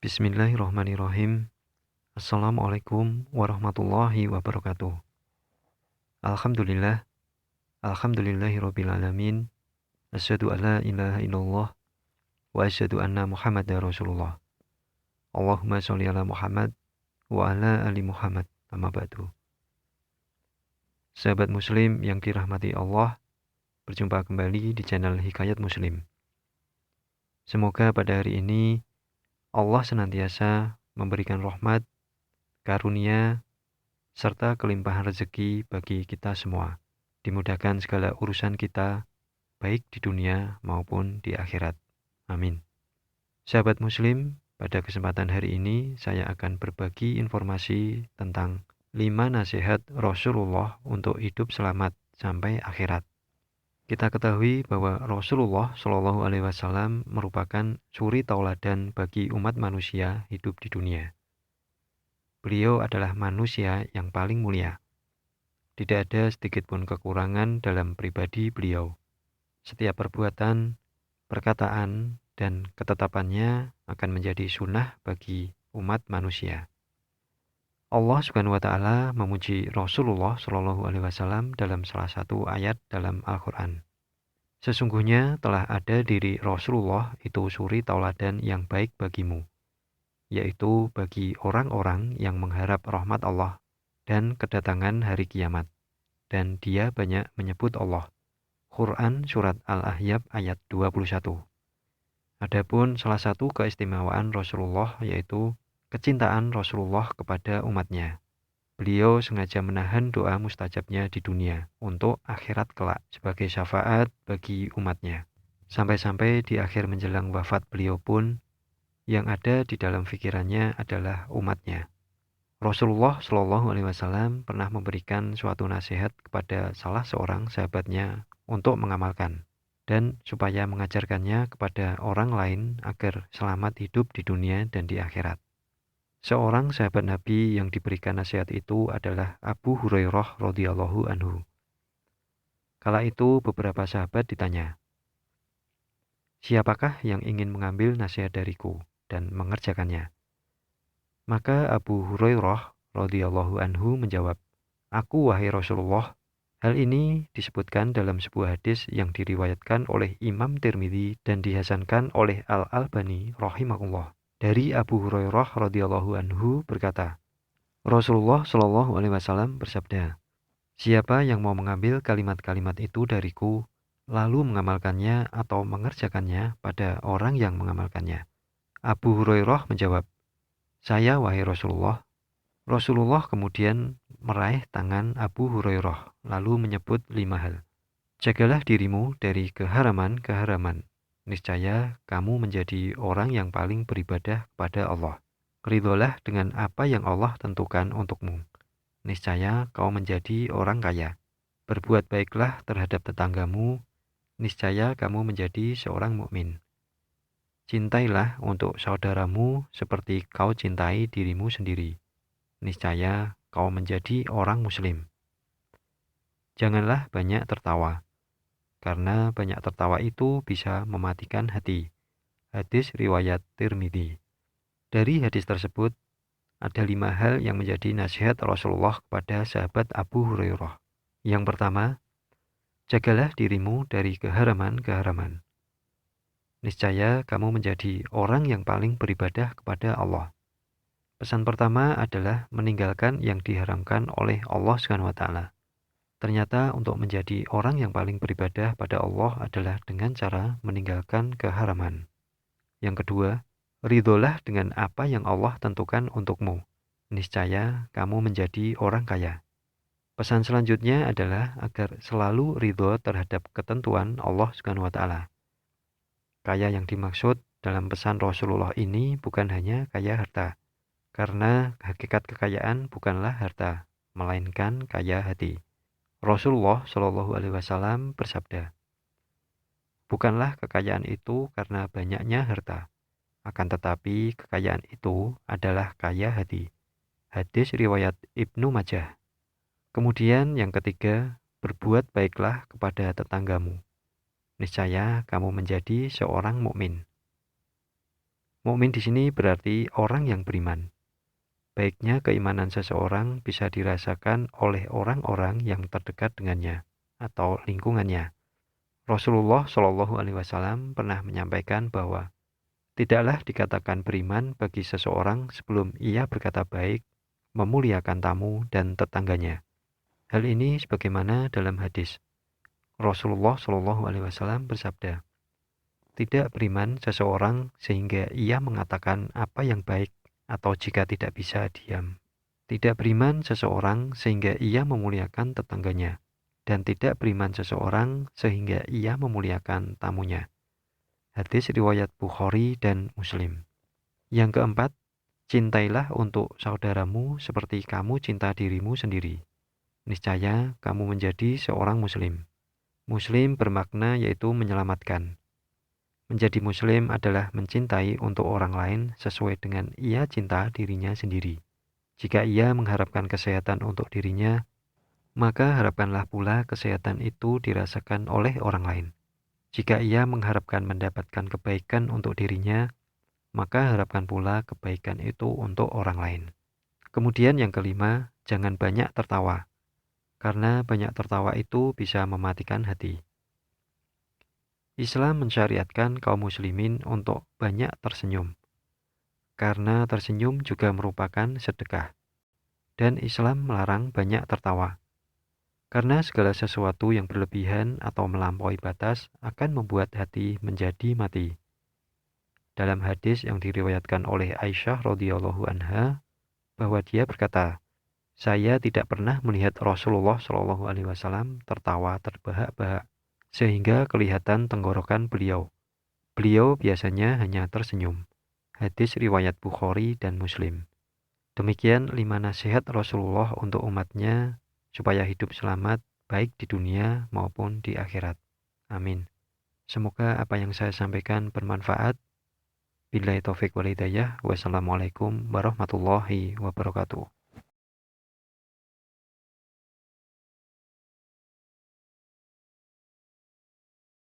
Bismillahirrahmanirrahim. Assalamualaikum warahmatullahi wabarakatuh. Alhamdulillah, alhamdulillahirabbil alamin. Asyhadu an la ilaha illallah wa asyhadu anna Muhammadar Rasulullah. Allahumma sholli ala Muhammad wa ala ali Muhammad. Amma ba'du. Sahabat muslim yang dirahmati Allah, berjumpa kembali di channel Hikayat Muslim. Semoga pada hari ini Allah senantiasa memberikan rahmat, karunia, serta kelimpahan rezeki bagi kita semua. Dimudahkan segala urusan kita, baik di dunia maupun di akhirat. Amin. Sahabat muslim, pada kesempatan hari ini saya akan berbagi informasi tentang 5 nasihat Rasulullah untuk hidup selamat sampai akhirat. Kita ketahui bahwa Rasulullah Shallallahu Alaihi Wasallam merupakan suri tauladan bagi umat manusia hidup di dunia. Beliau adalah manusia yang paling mulia. Tidak ada sedikit pun kekurangan dalam pribadi beliau. Setiap perbuatan, perkataan, dan ketetapannya akan menjadi sunnah bagi umat manusia. Allah Subhanahu wa Ta'ala memuji Rasulullah Shallallahu Alaihi Wasallam dalam salah satu ayat dalam Al-Quran. Sesungguhnya telah ada diri Rasulullah itu suri tauladan yang baik bagimu, yaitu bagi orang-orang yang mengharap rahmat Allah dan kedatangan hari kiamat, dan dia banyak menyebut Allah. Quran Surat Al-Ahzab ayat 21. Adapun salah satu keistimewaan Rasulullah yaitu kecintaan Rasulullah kepada umatnya. Beliau sengaja menahan doa mustajabnya di dunia untuk akhirat kelak sebagai syafaat bagi umatnya. Sampai-sampai di akhir menjelang wafat beliau pun yang ada di dalam pikirannya adalah umatnya. Rasulullah Shallallahu Alaihi Wasallam pernah memberikan suatu nasihat kepada salah seorang sahabatnya untuk mengamalkan dan supaya mengajarkannya kepada orang lain agar selamat hidup di dunia dan di akhirat. Seorang sahabat Nabi yang diberikan nasihat itu adalah Abu Hurairah radhiyallahu anhu. Kala itu beberapa sahabat ditanya, "Siapakah yang ingin mengambil nasihat dariku dan mengerjakannya?" Maka Abu Hurairah radhiyallahu anhu menjawab, "Aku wahai Rasulullah." Hal ini disebutkan dalam sebuah hadis yang diriwayatkan oleh Imam Tirmidzi dan dihasankan oleh Al-Albani rahimahullah. Dari Abu Hurairah radhiyallahu anhu berkata, Rasulullah Shallallahu Alaihi Wasallam bersabda, "Siapa yang mau mengambil kalimat-kalimat itu dariku, lalu mengamalkannya atau mengerjakannya pada orang yang mengamalkannya." Abu Hurairah menjawab, "Saya wahai Rasulullah." Rasulullah kemudian meraih tangan Abu Hurairah lalu menyebut 5 hal. Jagalah dirimu dari keharaman-keharaman. Niscaya kamu menjadi orang yang paling beribadah kepada Allah. Ridholah dengan apa yang Allah tentukan untukmu. Niscaya kau menjadi orang kaya. Berbuat baiklah terhadap tetanggamu. Niscaya kamu menjadi seorang mukmin. Cintailah untuk saudaramu seperti kau cintai dirimu sendiri. Niscaya kau menjadi orang muslim. Janganlah banyak tertawa, karena banyak tertawa itu bisa mematikan hati. Hadis riwayat Tirmidzi. Dari hadis tersebut, ada 5 hal yang menjadi nasihat Rasulullah kepada sahabat Abu Hurairah. Yang pertama, jagalah dirimu dari keharaman-keharaman. Niscaya kamu menjadi orang yang paling beribadah kepada Allah. Pesan pertama adalah meninggalkan yang diharamkan oleh Allah SWT. Ternyata untuk menjadi orang yang paling beribadah pada Allah adalah dengan cara meninggalkan keharaman. Yang kedua, ridholah dengan apa yang Allah tentukan untukmu. Niscaya kamu menjadi orang kaya. Pesan selanjutnya adalah agar selalu ridho terhadap ketentuan Allah SWT. Kaya yang dimaksud dalam pesan Rasulullah ini bukan hanya kaya harta, karena hakikat kekayaan bukanlah harta, melainkan kaya hati. Rasulullah Shallallahu Alaihi Wasallam bersabda, "Bukanlah kekayaan itu karena banyaknya harta, akan tetapi kekayaan itu adalah kaya hati." Hadis riwayat Ibnu Majah. Kemudian yang ketiga, berbuat baiklah kepada tetanggamu. Niscaya kamu menjadi seorang mukmin. Mukmin di sini berarti orang yang beriman. Baiknya keimanan seseorang bisa dirasakan oleh orang-orang yang terdekat dengannya atau lingkungannya. Rasulullah Shallallahu Alaihi Wasallam pernah menyampaikan bahwa tidaklah dikatakan beriman bagi seseorang sebelum ia berkata baik, memuliakan tamu dan tetangganya. Hal ini sebagaimana dalam hadis. Rasulullah Shallallahu Alaihi Wasallam bersabda, tidak beriman seseorang sehingga ia mengatakan apa yang baik atau jika tidak bisa diam. Tidak beriman seseorang sehingga ia memuliakan tetangganya. Dan tidak beriman seseorang sehingga ia memuliakan tamunya. Hadis riwayat Bukhari dan Muslim. Yang keempat, cintailah untuk saudaramu seperti kamu cinta dirimu sendiri. Niscaya kamu menjadi seorang muslim. Muslim bermakna yaitu menyelamatkan. Menjadi muslim adalah mencintai untuk orang lain sesuai dengan ia cinta dirinya sendiri. Jika ia mengharapkan kesehatan untuk dirinya, maka harapkanlah pula kesehatan itu dirasakan oleh orang lain. Jika ia mengharapkan mendapatkan kebaikan untuk dirinya, maka harapkan pula kebaikan itu untuk orang lain. Kemudian yang kelima, jangan banyak tertawa, karena banyak tertawa itu bisa mematikan hati. Islam mensyariatkan kaum muslimin untuk banyak tersenyum, karena tersenyum juga merupakan sedekah. Dan Islam melarang banyak tertawa, karena segala sesuatu yang berlebihan atau melampaui batas akan membuat hati menjadi mati. Dalam hadis yang diriwayatkan oleh Aisyah radhiyallahu anha, bahwa dia berkata, saya tidak pernah melihat Rasulullah Shallallahu Alaihi Wasallam tertawa terbahak-bahak sehingga kelihatan tenggorokan beliau. Beliau biasanya hanya tersenyum. Hadis riwayat Bukhari dan Muslim. Demikian 5 nasihat Rasulullah untuk umatnya supaya hidup selamat baik di dunia maupun di akhirat. Amin. Semoga apa yang saya sampaikan bermanfaat. Billahi taufik wal hidayah. Wassalamualaikum warahmatullahi wabarakatuh.